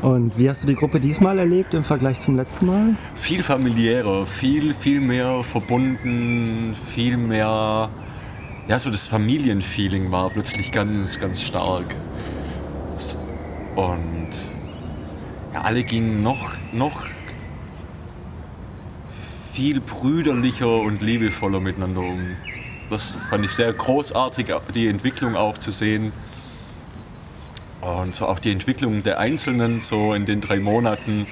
Und wie hast du die Gruppe diesmal erlebt im Vergleich zum letzten Mal? Viel familiärer, viel mehr verbunden, viel mehr, ja, so das Familienfeeling war plötzlich ganz stark. Und ja, alle gingen noch viel brüderlicher und liebevoller miteinander um. Das fand ich sehr großartig, die Entwicklung auch zu sehen. Und so auch die Entwicklung der Einzelnen so in den 3 Monaten.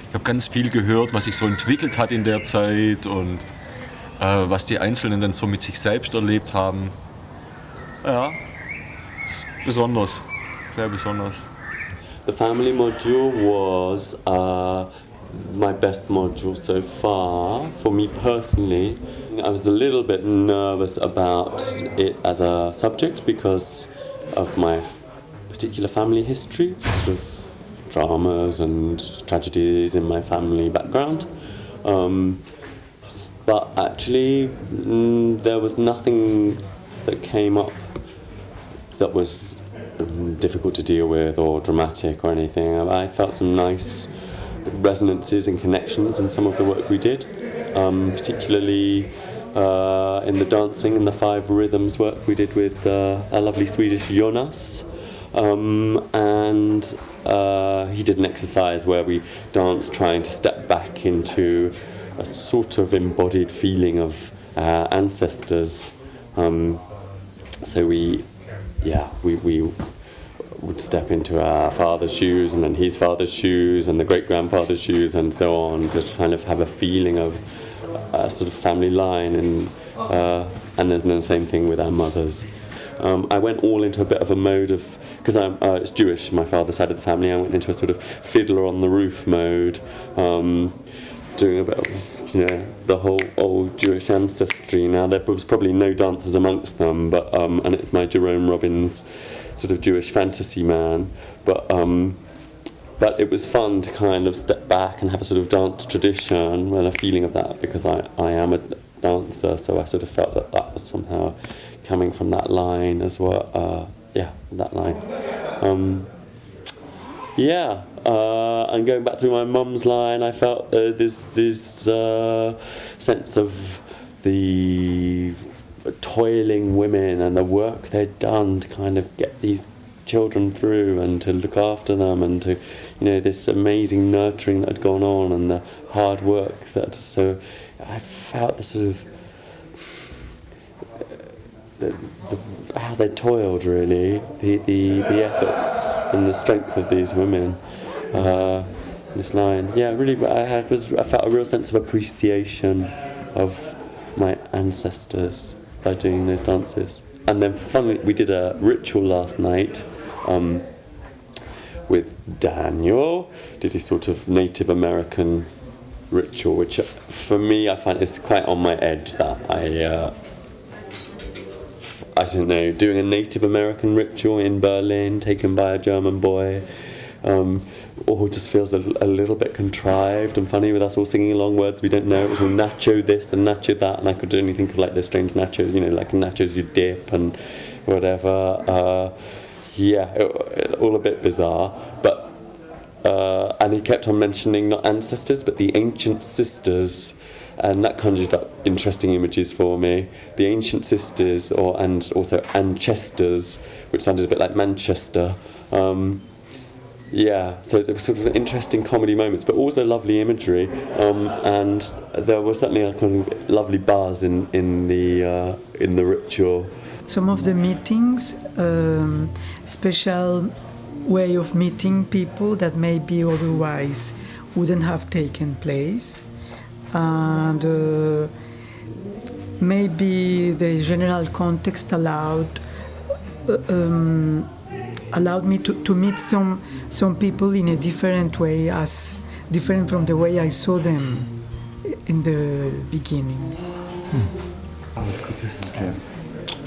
Ich habe ganz viel gehört, was sich so entwickelt hat in der Zeit und was die Einzelnen dann so mit sich selbst erlebt haben. Ja, ist besonders, sehr besonders. The family module was my best module so far for me personally. I was a little bit nervous about it as a subject because of my particular family history, sort of dramas and tragedies in my family background. But actually, there was nothing that came up that was difficult to deal with or dramatic or anything. I felt some nice resonances and connections in some of the work we did, particularly in the dancing and the 5 rhythms work we did with a lovely Swedish Jonas. And he did an exercise where we danced trying to step back into a sort of embodied feeling of our ancestors. So we would step into our father's shoes and then his father's shoes and the great-grandfather's shoes and so on, to kind of have a feeling of a sort of family line, and then the same thing with our mothers. I went all into a bit of a mode of, because it's Jewish, my father's side of the family, I went into a sort of fiddler on the roof mode, doing a bit of, the whole old Jewish ancestry. Now there was probably no dancers amongst them, but and it's my Jerome Robbins sort of Jewish fantasy man, but it was fun to kind of step back and have a sort of dance tradition and a feeling of that, because I am a dancer, so I sort of felt that was somehow coming from that line as well. That line. And going back through my mum's line, I felt this sense of the toiling women and the work they'd done to kind of get these children through and to look after them, and to, this amazing nurturing that had gone on and the hard work that. So I felt the sort of how they toiled, really, the efforts and the strength of these women. This line, really, I felt a real sense of appreciation of my ancestors by doing those dances. And then finally, we did a ritual last night with Daniel. Did his sort of Native American ritual, which for me I find is quite on my edge. That I don't know, doing a Native American ritual in Berlin, taken by a German boy, or just feels a little bit contrived and funny, with us all singing along words we don't know. It was all nacho this and nacho that, and I could only think of like the strange nachos, like nachos you dip and whatever. All a bit bizarre, but and he kept on mentioning not ancestors but the ancient sisters. And that conjured up interesting images for me. The ancient sisters, and also ancestors, which sounded a bit like Manchester. So it was sort of interesting comedy moments, but also lovely imagery. And there was certainly a kind of lovely buzz in the ritual. Some of the meetings, special way of meeting people that maybe otherwise wouldn't have taken place. And maybe the general context allowed me to meet some people in a different way, as different from the way I saw them in the beginning. Alles Gute. Okay.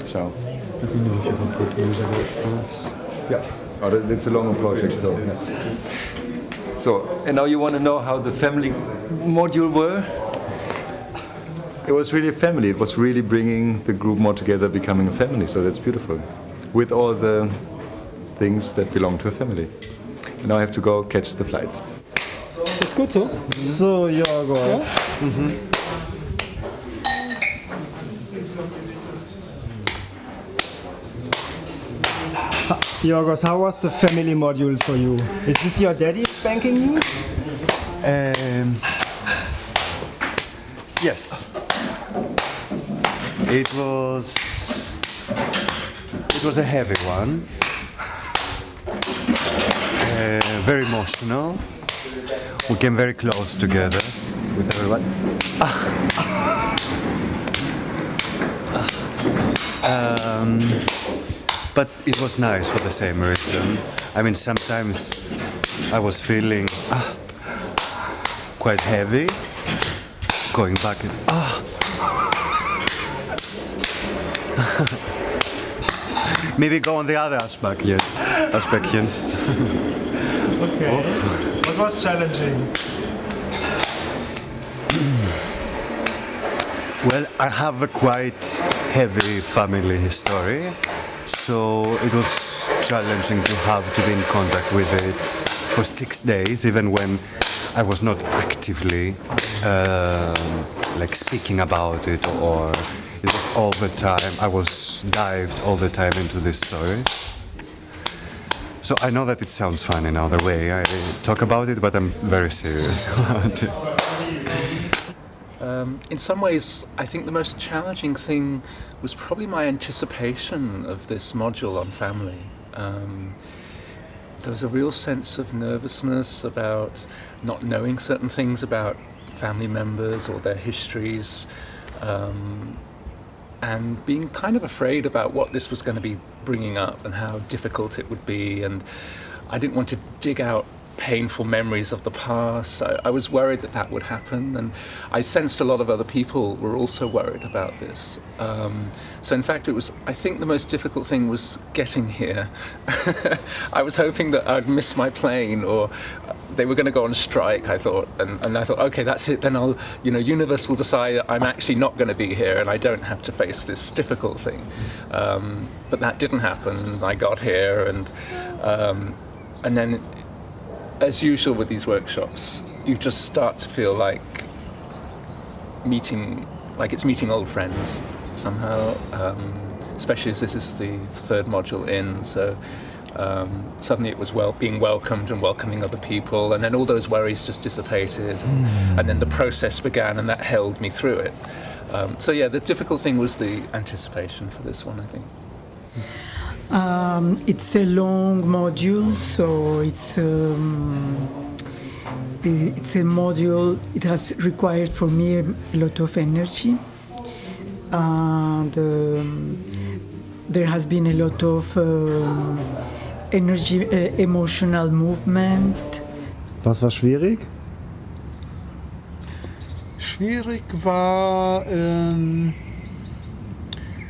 Ciao. Let me know if you can put music out for us. Yeah. It's a longer project, so. Yeah. So, and now you want to know how the family module were? It was really a family. It was really bringing the group more together, becoming a family. So that's beautiful, with all the things that belong to a family. Now I have to go catch the flight. Ist gut so? So, Jorgos. Ja? Jorgos, how was the family module for you? Is this your daddy spanking you? Yes. It was a heavy one. Very emotional. We came very close together with everyone. But it was nice for the same reason. I mean, sometimes I was feeling quite heavy, going back and maybe go on the other Aspectchen. Okay. What was challenging? Well, I have a quite heavy family story, so it was challenging to have to be in contact with it for 6 days, even when I was not actively like speaking about it, or it was all the time. I was dived all the time into these stories. So I know that it sounds funny now the way I talk about it, but I'm very serious about it. In some ways, I think the most challenging thing was probably my anticipation of this module on family. There was a real sense of nervousness about not knowing certain things about family members or their histories, and being kind of afraid about what this was going to be bringing up and how difficult it would be. And I didn't want to dig out painful memories of the past. I was worried that that would happen, and I sensed a lot of other people were also worried about this. So in fact, I think the most difficult thing was getting here. I was hoping that I'd miss my plane, or they were going to go on strike, I thought, and I thought, okay, that's it, then universe will decide I'm actually not going to be here and I don't have to face this difficult thing. But that didn't happen. I got here, and then, as usual with these workshops, you just start to feel like it's meeting old friends somehow, especially as this is the third module in, so suddenly it was being welcomed and welcoming other people, and then all those worries just dissipated, and then the process began, and that held me through it. So yeah, the difficult thing was the anticipation for this one, I think. It's a long module, so it's a module. It has required for me a lot of energy, and there has been a lot of energy, emotional movement. Was war schwierig? Schwierig war,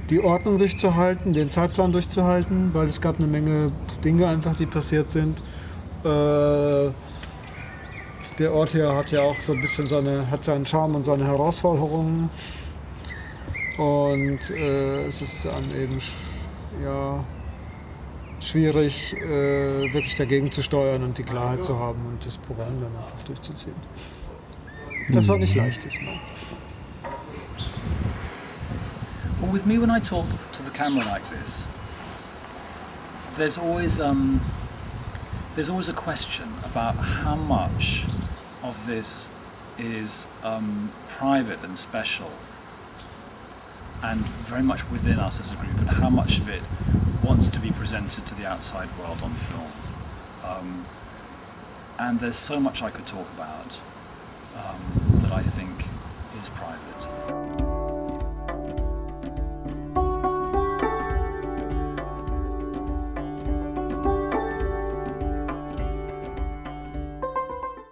die Ordnung durchzuhalten, den Zeitplan durchzuhalten, weil es gab eine Menge Dinge einfach, die passiert sind. Der Ort hier hat ja auch so ein bisschen seinen Charme und seine Herausforderungen. Und es ist dann eben schwierig, wirklich dagegen zu steuern und die Klarheit zu haben und das Programm dann einfach durchzuziehen. Das war nicht leicht diesmal. Well, with me, when I talk to the camera like this, there's always a question about how much of this is private and special and very much within us as a group, and how much of it wants to be presented to the outside world on film. And there's so much I could talk about that I think is private.